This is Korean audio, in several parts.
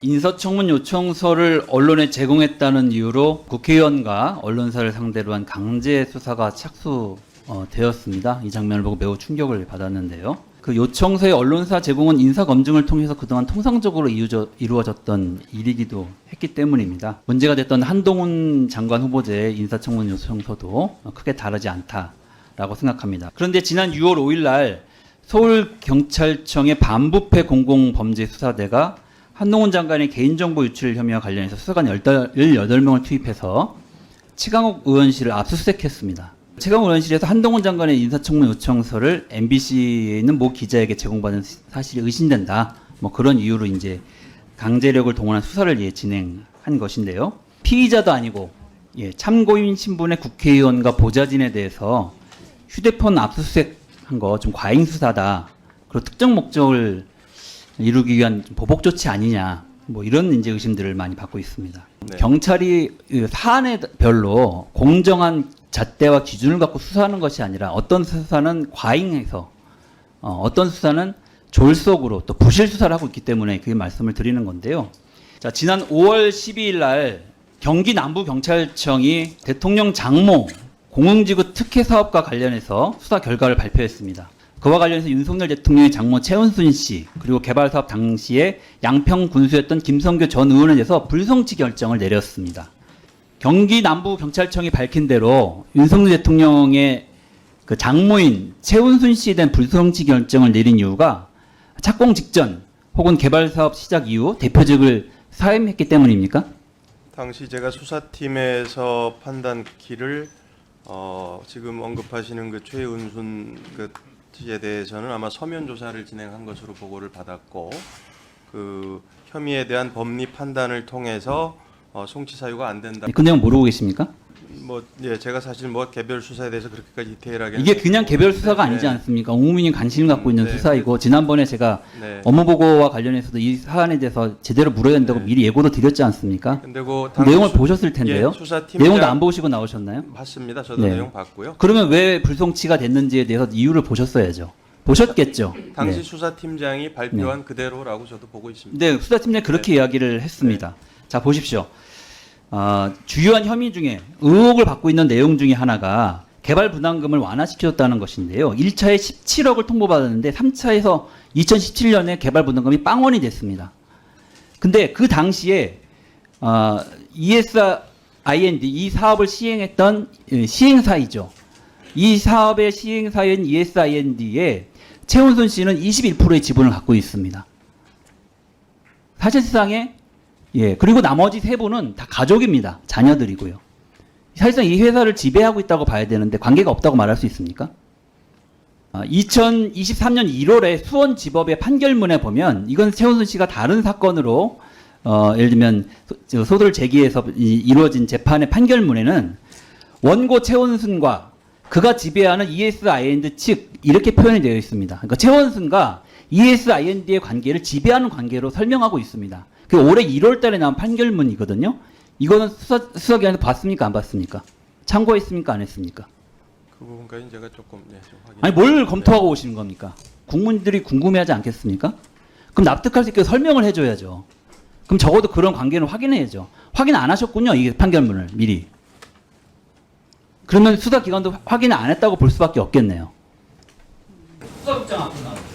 인사청문 요청서를 언론에 제공했다는 이유로 국회의원과 언론사를 상대로 한 강제 수사가 착수되었습니다. 이 장면을 보고 매우 충격을 받았는데요. 그 요청서의 언론사 제공은 인사 검증을 통해서 그동안 통상적으로 이루어졌던 일이기도 했기 때문입니다. 문제가 됐던 한동훈 장관 후보자의 인사청문 요청서도 크게 다르지 않다라고 생각합니다. 그런데 지난 6월 5일 날 서울경찰청의 반부패 공공범죄수사대가 한동훈 장관의 개인정보 유출 혐의와 관련해서 수사관 18명을 투입해서 최강욱 의원실을 압수수색했습니다. 최강욱 의원실에서 한동훈 장관의 인사청문 요청서를 MBC에 있는 모 기자에게 제공받은 사실이 의심된다. 뭐 그런 이유로 이제 강제력을 동원한 수사를 진행한 것인데요. 피의자도 아니고 참고인 신분의 국회의원과 보좌진에 대해서 휴대폰 압수수색한 거 좀 과잉 수사다. 그리고 특정 목적을 이루기 위한 보복 조치 아니냐, 뭐 이런 이제 의심들을 많이 받고 있습니다. 네. 경찰이 사안별로 공정한 잣대와 기준을 갖고 수사하는 것이 아니라 어떤 수사는 과잉해서 어떤 수사는 졸속으로 또 부실 수사를 하고 있기 때문에 그 말씀을 드리는 건데요. 자, 지난 5월 12일 날 경기 남부경찰청이 대통령 장모 공흥지구 특혜 사업과 관련해서 수사 결과를 발표했습니다. 그와 관련해서 윤석열 대통령의 장모 최은순 씨 그리고 개발 사업 당시에 양평 군수였던 김성교 전 의원에 대해서 불송치 결정을 내렸습니다. 경기 남부경찰청이 밝힌 대로 윤석열 대통령의 그 장모인 최은순 씨에 대한 불송치 결정을 내린 이유가 착공 직전 혹은 개발 사업 시작 이후 대표직을 사임했기 때문입니까? 당시 제가 수사팀에서 판단키를 지금 언급하시는 그 최은순 에 대해서는 아마 서면 조사를 진행한 것으로 보고를 받았고 그 혐의에 대한 법리 판단을 통해서 송치 사유가 안 된다. 그 내용 모르고 계십니까? 제가 사실 개별 수사에 대해서 그렇게까지 디테일하게 이게 그냥 개별 수사가 아니지 않습니까? 온 국민이 관심을 갖고 있는 수사이고 지난번에 제가 업무 보고와 관련해서도 이 사안에 대해서 제대로 물어야 된다고 미리 예고도 드렸지 않습니까? 근데 내용을 보셨을 텐데요. 내용도 안 보시고 나오셨나요? 봤습니다. 저도 내용 봤고요. 그러면 왜 불송치가 됐는지에 대해서 이유를 보셨어야죠. 보셨겠죠. 당시 수사팀장이 발표한 그대로라고 저도 보고 있습니다. 네, 수사팀장이 그렇게 이야기를 했습니다. 자, 보십시오. 주요한 혐의 중에 의혹을 받고 있는 내용 중에 하나가 개발 분담금을 완화시켰다는 것인데요. 1차에 17억을 통보받았는데 3차에서 2017년에 개발 분담금이 빵원이 됐습니다. 근데 그 당시에 ESIND 이 사업을 시행했던 시행사이죠. 이 사업의 시행사인 ESIND에 최은순 씨는 21%의 지분을 갖고 있습니다. 사실상에 그리고 나머지 세 분은 다 가족입니다. 자녀들이고요. 사실상 이 회사를 지배하고 있다고 봐야 되는데 관계가 없다고 말할 수 있습니까? 2023년 1월에 수원지법의 판결문에 보면 이건 최은순 씨가 다른 사건으로 예를 들면 소들 제기해서 이루어진 재판의 판결문에는 원고 최은순과 그가 지배하는 ESIND 측 이렇게 표현이 되어 있습니다. 그러니까 최은순과 ESIND의 관계를 지배하는 관계로 설명하고 있습니다. 그 올해 1월 달에 나온 판결문이거든요. 이거는 수사기관에서 봤습니까? 안 봤습니까? 참고했습니까? 안 했습니까? 그 부분까지 제가 조금 확인. 아니 뭘 검토하고 오시는 겁니까? 국민들이 궁금해하지 않겠습니까? 그럼 납득할 수 있게 설명을 해줘야죠. 그럼 적어도 그런 관계는 확인해야죠. 확인 안 하셨군요. 이 판결문을 미리. 그러면 수사기관도 확인을 안 했다고 볼 수밖에 없겠네요. 수사국장 앞으로 나오세요.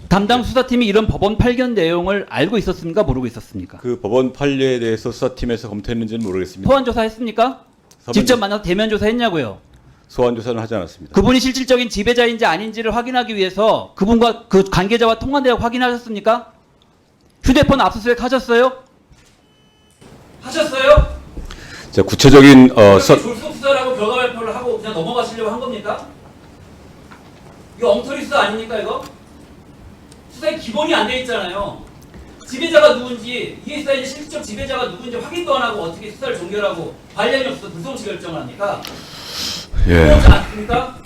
담당 수사팀이 이런 법원 판결 내용을 알고 있었습니까? 모르고 있었습니까? 그 법원 판례에 대해서 수사팀에서 검토했는지는 모르겠습니다. 소환 조사했습니까? 직접 만나서 대면 조사했냐고요? 소환 조사는 하지 않았습니다. 그분이 실질적인 지배자인지 아닌지를 확인하기 위해서 그분과 그 관계자와 통화 내역 확인하셨습니까? 휴대폰 압수수색 하셨어요? 하셨어요? 자, 구체적인 졸속 수사라고 결과 발표를 하고 그냥 넘어가시려고 한 겁니까? 이거 엉터리 수사 아닙니까 이거? 수사의 기본이 안 돼 있잖아요. 지배자가 누군지, ESI의 실질적 지배자가 누군지 확인도 안 하고 어떻게 수사를 종결하고 관련이 없어 불송치 결정을 합니까? 그렇지 않습니까?